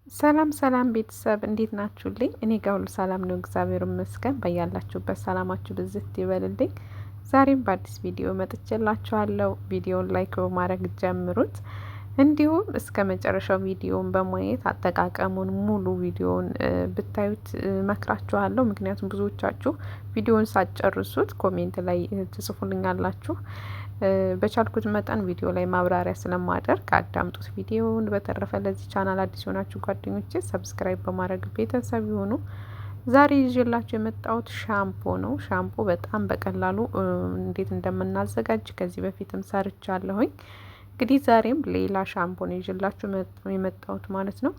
ሰላም ሰላም ቤተሰብ እንዴት ናችሁልኝ? እኔ ጋር ሁሉ ሰላም ነው፣ እግዚአብሔር ይመስገን። በያላችሁበት ሰላማችሁ ብዝት ይበልልኝ። ዛሬም በአዲስ ቪዲዮ መጥቼላችኋለሁ። ቪዲዮን ላይክ በማድረግ ጀምሩት። እንዲሁም እስከ መጨረሻው ቪዲዮን በማየት አጠቃቀሙን ሙሉ ቪዲዮን ብታዩት መክራችኋለሁ። ምክንያቱም ብዙዎቻችሁ ቪዲዮን ሳትጨርሱት ኮሜንት ላይ ትጽፉልኛላችሁ። በቻልኩት መጠን ቪዲዮ ላይ ማብራሪያ ስለማደርግ አዳምጡት ቪዲዮውን። በተረፈ ለዚህ ቻናል አዲስ የሆናችሁ ጓደኞቼ ሰብስክራይብ በማድረግ ቤተሰብ ይሁኑ። ዛሬ ይዤላችሁ የመጣሁት ሻምፖ ነው። ሻምፖ በጣም በቀላሉ እንዴት እንደምናዘጋጅ ከዚህ በፊትም ሰርቻለሁኝ። እንግዲህ ዛሬም ሌላ ሻምፖ ነው ይዤላችሁ የመጣሁት ማለት ነው።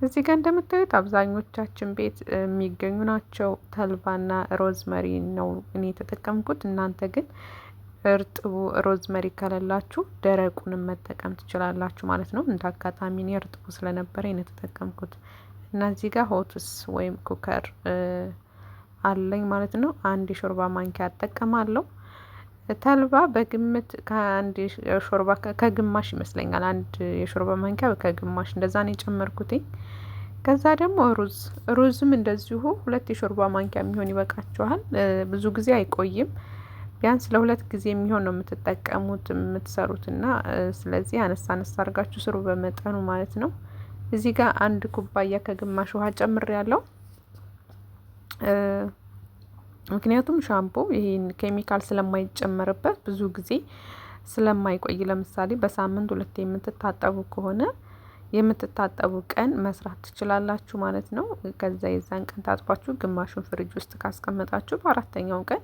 እዚህ ጋር እንደምታዩት አብዛኞቻችን ቤት የሚገኙ ናቸው። ተልባና ሮዝመሪ ነው እኔ የተጠቀምኩት። እናንተ ግን እርጥቡ ሮዝመሪ ከሌላችሁ ደረቁንም መጠቀም ትችላላችሁ ማለት ነው። እንደ አጋጣሚ እኔ እርጥቡ ስለነበረ ነው የተጠቀምኩት። እና እዚህ ጋር ሆትስ ወይም ኩከር አለኝ ማለት ነው። አንድ የሾርባ ማንኪያ እጠቀማለሁ። ተልባ በግምት ከአንድ የሾርባ ከግማሽ ይመስለኛል፣ አንድ የሾርባ ማንኪያ ከግማሽ እንደዛ ነው የጨመርኩትኝ። ከዛ ደግሞ ሩዝም እንደዚሁ 2 የሾርባ ማንኪያ የሚሆን ይበቃችኋል። ብዙ ጊዜ አይቆይም። ቢያንስ ለ2 ጊዜ የሚሆን ነው የምትጠቀሙት የምትሰሩትና ስለዚህ አነሳ አነሳ አድርጋችሁ ስሩ በመጠኑ ማለት ነው። እዚህ ጋር 1 ኩባያ ከግማሽ ውሃ ጨምሬያለሁ። ምክንያቱም ሻምፖ ይሄን ኬሚካል ስለማይጨመርበት ብዙ ጊዜ ስለማይቆይ፣ ለምሳሌ በሳምንት 2 የምትታጠቡ ከሆነ የምትታጠቡ ቀን መስራት ትችላላችሁ ማለት ነው። ከዛ የዛን ቀን ታጥባችሁ ግማሹን ፍሪጅ ውስጥ ካስቀመጣችሁ በአራተኛው ቀን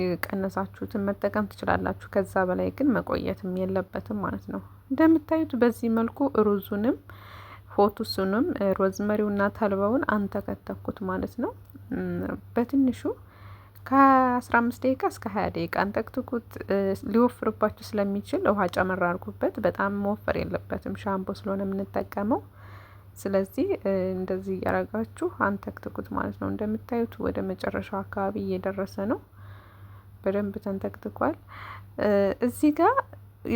የቀነሳችሁትን መጠቀም ትችላላችሁ። ከዛ በላይ ግን መቆየትም የለበትም ማለት ነው። እንደምታዩት በዚህ መልኩ ሩዙንም ሆቱሱንም ሮዝመሪውና ተልባውን አንተከተኩት ማለት ነው። በትንሹ ከ15 ደቂቃ እስከ 20 ደቂቃ አንተክትኩት። ሊወፍርባችሁ ስለሚችል ውሃ ጨመር አድርጉበት። በጣም መወፈር የለበትም ሻምፖ ስለሆነ የምንጠቀመው። ስለዚህ እንደዚህ እያረጋችሁ አንተክትኩት ማለት ነው። እንደምታዩት ወደ መጨረሻው አካባቢ እየደረሰ ነው። በደንብ ተንተክትኳል። እዚህ ጋር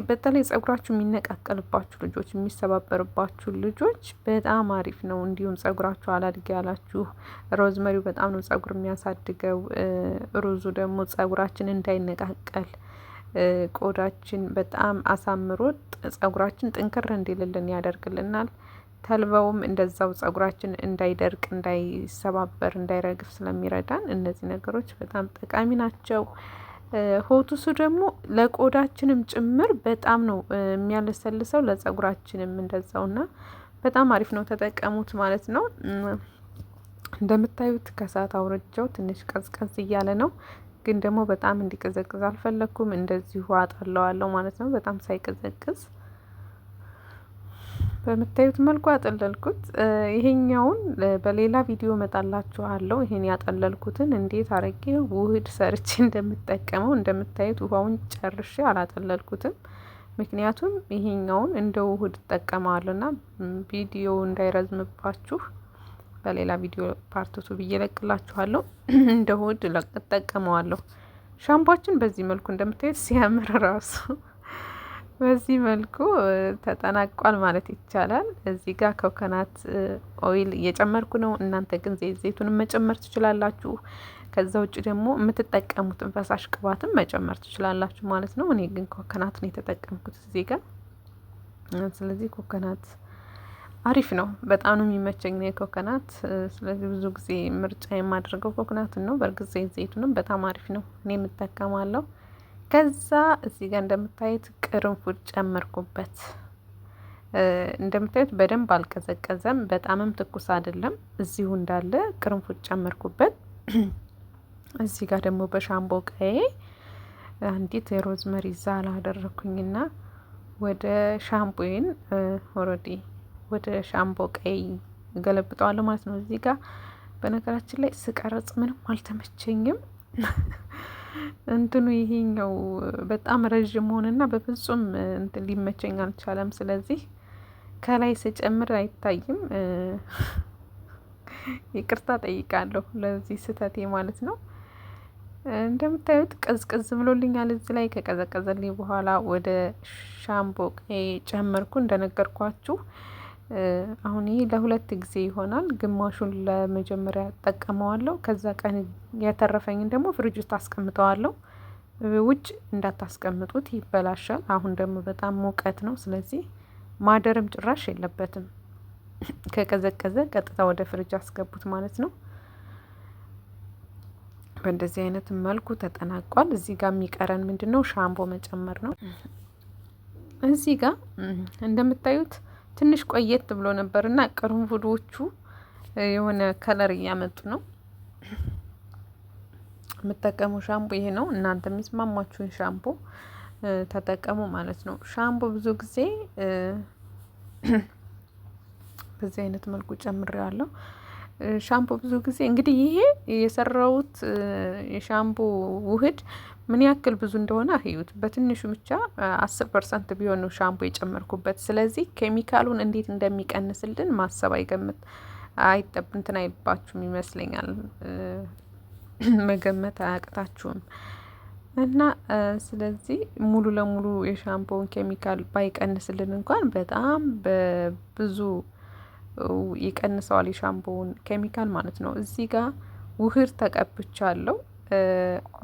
በተለይ ጸጉራችሁ የሚነቃቀልባችሁ ልጆች፣ የሚሰባበርባችሁ ልጆች በጣም አሪፍ ነው። እንዲሁም ጸጉራችሁ አላድግ ያላችሁ ሮዝመሪው በጣም ነው ጸጉር የሚያሳድገው። ሩዙ ደግሞ ጸጉራችን እንዳይነቃቀል ቆዳችን በጣም አሳምሮ ጸጉራችን ጥንክር እንዲልልን ያደርግልናል። ተልባውም እንደዛው ጸጉራችን እንዳይደርቅ፣ እንዳይሰባበር፣ እንዳይረግፍ ስለሚረዳን እነዚህ ነገሮች በጣም ጠቃሚ ናቸው። ሆቱሱ ደግሞ ለቆዳችንም ጭምር በጣም ነው የሚያለሰልሰው፣ ለጸጉራችንም እንደዛውና በጣም አሪፍ ነው። ተጠቀሙት ማለት ነው። እንደምታዩት ከሰዓት አውርጃው ትንሽ ቀዝቀዝ እያለ ነው፣ ግን ደግሞ በጣም እንዲቀዘቅዝ አልፈለኩም። እንደዚሁ አጠለዋለሁ ማለት ነው፣ በጣም ሳይቀዘቅዝ በምታዩት መልኩ አጠለልኩት። ይሄኛውን በሌላ ቪዲዮ መጣላችኋለሁ። ይሄን ያጠለልኩትን እንዴት አረጌ ውህድ ሰርቼ እንደምጠቀመው። እንደምታዩት ውሃውን ጨርሼ አላጠለልኩትም፣ ምክንያቱም ይሄኛውን እንደ ውህድ እጠቀማለሁና ቪዲዮ እንዳይረዝምባችሁ በሌላ ቪዲዮ ፓርትቱ ብዬ ለቅላችኋለሁ። እንደ ውህድ እጠቀመዋለሁ። ሻምፖችን በዚህ መልኩ እንደምታዩት ሲያምር ራሱ በዚህ መልኩ ተጠናቋል ማለት ይቻላል። እዚህ ጋር ኮኮናት ኦይል እየጨመርኩ ነው። እናንተ ግን ዘይቱንም መጨመር ትችላላችሁ። ከዛ ውጭ ደግሞ የምትጠቀሙትን ፈሳሽ ቅባትም መጨመር ትችላላችሁ ማለት ነው። እኔ ግን ኮኮናት ነው የተጠቀምኩት እዚህ ጋር። ስለዚህ ኮኮናት አሪፍ ነው፣ በጣም ነው የሚመቸኝ ነው የኮኮናት። ስለዚህ ብዙ ጊዜ ምርጫ የማደርገው ኮኮናትን ነው። በእርግጥ ዘይቱንም በጣም አሪፍ ነው፣ እኔ የምጠቀማለሁ። ከዛ እዚህ ጋር እንደምታዩት ቅርንፉድ ጨመርኩበት። እንደምታዩት በደንብ አልቀዘቀዘም፣ በጣምም ትኩስ አይደለም። እዚሁ እንዳለ ቅርንፉድ ጨመርኩበት። እዚህ ጋር ደግሞ በሻምቦ ቀዬ አንዲት የሮዝመሪ ዛላ አደረኩኝና ወደ ሻምፖዬን ኦሬዲ ወደ ሻምቦ ቀይ ገለብጠዋለሁ ማለት ነው። እዚህ ጋር በነገራችን ላይ ስቀረጽ ምንም አልተመቸኝም። እንትኑ ይሄኛው በጣም ረዥም ሆነና በፍጹም እንትን ሊመቸኝ አልቻለም። ስለዚህ ከላይ ስጨምር አይታይም። ይቅርታ ጠይቃለሁ ለዚህ ስህተቴ ማለት ነው። እንደምታዩት ቀዝቀዝ ብሎልኛል። እዚህ ላይ ከቀዘቀዘልኝ በኋላ ወደ ሻምቦ ጨመርኩ። እንደነገርኳችሁ አሁን ይሄ ለሁለት ጊዜ ይሆናል። ግማሹን ለመጀመሪያ ጠቀመዋለሁ። ከዛ ቀን የተረፈኝን ደግሞ ፍሪጅ ውስጥ አስቀምጠዋለሁ። ውጭ እንዳታስቀምጡት ይበላሻል። አሁን ደግሞ በጣም ሙቀት ነው። ስለዚህ ማደርም ጭራሽ የለበትም። ከቀዘቀዘ ቀጥታ ወደ ፍሪጅ አስገቡት ማለት ነው። በእንደዚህ አይነት መልኩ ተጠናቋል። እዚህ ጋር የሚቀረን ምንድነው? ሻምፖ መጨመር ነው። እዚህ ጋር እንደምታዩት ትንሽ ቆየት ብሎ ነበርና ቅርንፉዶቹ የሆነ ከለር እያመጡ ነው። የምጠቀመው ሻምፖ ይሄ ነው። እናንተ የሚስማማችሁን ሻምፖ ተጠቀሙ ማለት ነው። ሻምፖ ብዙ ጊዜ በዚህ አይነት መልኩ ጨምሬዋለሁ። ሻምፖ ብዙ ጊዜ እንግዲህ ይሄ የሰራሁት የሻምፖ ውህድ ምን ያክል ብዙ እንደሆነ አህዩት። በትንሹ ብቻ 10% ቢሆን ነው ሻምፖ የጨመርኩበት። ስለዚህ ኬሚካሉን እንዴት እንደሚቀንስልን ማሰብ እንትን አይባችሁም ይመስለኛል፣ መገመት አያቅታችሁም። እና ስለዚህ ሙሉ ለሙሉ የሻምፖውን ኬሚካል ባይቀንስልን እንኳን በጣም በብዙ ይቀንሰዋል የሻምፖውን ኬሚካል ማለት ነው። እዚህ ጋር ውህድ ተቀብቻለሁ።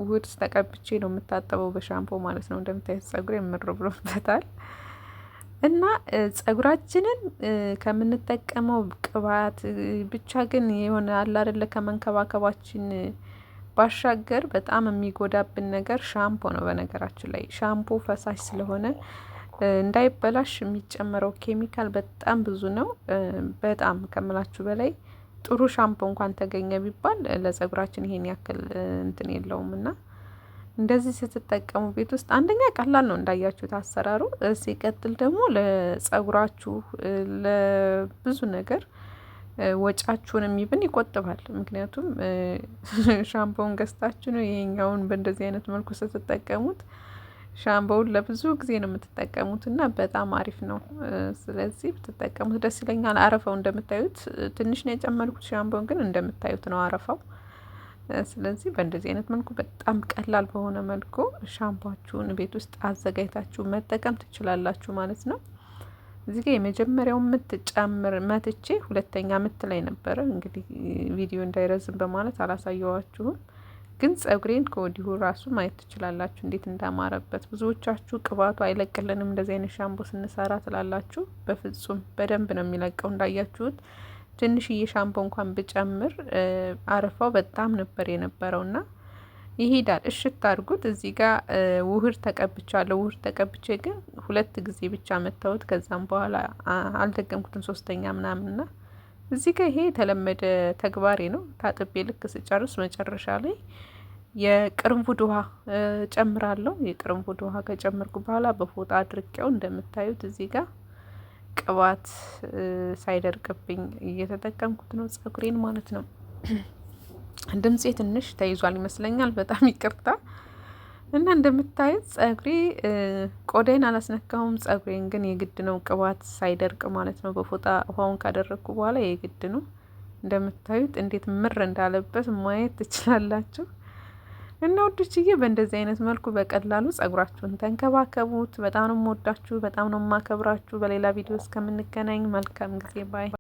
ውህድ ተቀብቼ ነው የምታጠበው በሻምፖ ማለት ነው። እንደምታዩት ጸጉሬ ምር ብሎበታል። እና ጸጉራችንን ከምንጠቀመው ቅባት ብቻ ግን የሆነ አለ አይደለ ከመንከባከባችን ባሻገር በጣም የሚጎዳብን ነገር ሻምፖ ነው። በነገራችን ላይ ሻምፖ ፈሳሽ ስለሆነ እንዳይበላሽ የሚጨመረው ኬሚካል በጣም ብዙ ነው። በጣም ከምላችሁ በላይ ጥሩ ሻምፖ እንኳን ተገኘ ቢባል ለጸጉራችን ይሄን ያክል እንትን የለውም። እና እንደዚህ ስትጠቀሙ ቤት ውስጥ አንደኛ ቀላል ነው እንዳያችሁት አሰራሩ። ሲቀጥል ደግሞ ለጸጉራችሁ ለብዙ ነገር ወጫችሁን የሚብን ይቆጥባል። ምክንያቱም ሻምፖውን ገዝታችሁ ነው ይሄኛውን በእንደዚህ አይነት መልኩ ስትጠቀሙት ሻምፖውን ለብዙ ጊዜ ነው የምትጠቀሙት እና በጣም አሪፍ ነው። ስለዚህ ብትጠቀሙት ደስ ይለኛል። አረፋው እንደምታዩት ትንሽ ነው የጨመርኩት። ሻምፖውን ግን እንደምታዩት ነው አረፋው። ስለዚህ በእንደዚህ አይነት መልኩ በጣም ቀላል በሆነ መልኩ ሻምፖአችሁን ቤት ውስጥ አዘጋጅታችሁ መጠቀም ትችላላችሁ ማለት ነው። እዚህ ጋር የመጀመሪያው መትቼ ሁለተኛ ምት ላይ ነበረ። እንግዲህ ቪዲዮ እንዳይረዝም በማለት አላሳየዋችሁም። ግን ጸጉሬን ከወዲሁ ራሱ ማየት ትችላላችሁ እንዴት እንዳማረበት። ብዙዎቻችሁ ቅባቱ አይለቅልንም እንደዚህ አይነት ሻምፖ ስንሰራ ትላላችሁ። በፍጹም በደንብ ነው የሚለቀው። እንዳያችሁት ትንሽዬ ሻምፖ እንኳን ብጨምር አረፋው በጣም ነበር የነበረውና ይሄዳል። እሽት አድርጉት። እዚህ ጋር ውህድ ተቀብቻለሁ። ውህድ ተቀብቼ ግን 2 ጊዜ ብቻ መታወት። ከዛም በኋላ አልደገምኩትም ሶስተኛ ምናምንና እዚህ ጋር ይሄ የተለመደ ተግባሬ ነው። ታጥቤ ልክ ስጨርስ መጨረሻ ላይ የቅርንፉድ ውሃ ጨምራለሁ። የቅርንፉድ ውሃ ከጨመርኩ በኋላ በፎጣ አድርቄው እንደምታዩት እዚህ ጋር ቅባት ሳይደርቅብኝ እየተጠቀምኩት ነው ጸጉሬን ማለት ነው። ድምፄ ትንሽ ተይዟል ይመስለኛል፣ በጣም ይቅርታ። እና እንደምታዩት ጸጉሬ ቆዳዬን አላስነካሁም። ጸጉሬን ግን የግድ ነው ቅባት ሳይደርቅ ማለት ነው። በፎጣ ውሃውን ካደረግኩ በኋላ የግድ ነው። እንደምታዩት እንዴት ምር እንዳለበት ማየት ትችላላችሁ። እና ውዶችዬ በእንደዚህ አይነት መልኩ በቀላሉ ጸጉራችሁን ተንከባከቡት። በጣም ነው የምወዳችሁ፣ በጣም ነው የማከብራችሁ። በሌላ ቪዲዮ እስከምንገናኝ መልካም ጊዜ ባይ